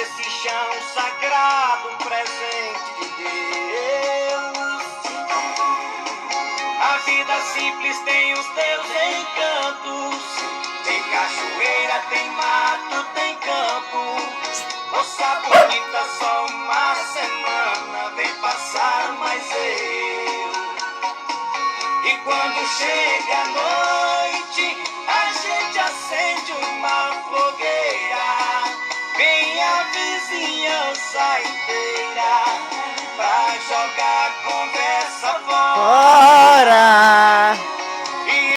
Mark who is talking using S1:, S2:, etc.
S1: nesse chão sagrado, um presente de Deus. A vida simples tem os seus encantos. Tem cachoeira, tem mato, tem campo. Moça bonita, só uma semana, vem passar mais eu. E quando chega a noite, a gente acende uma fogueira. Vem a vizinhança inteira pra jogar conversa fora.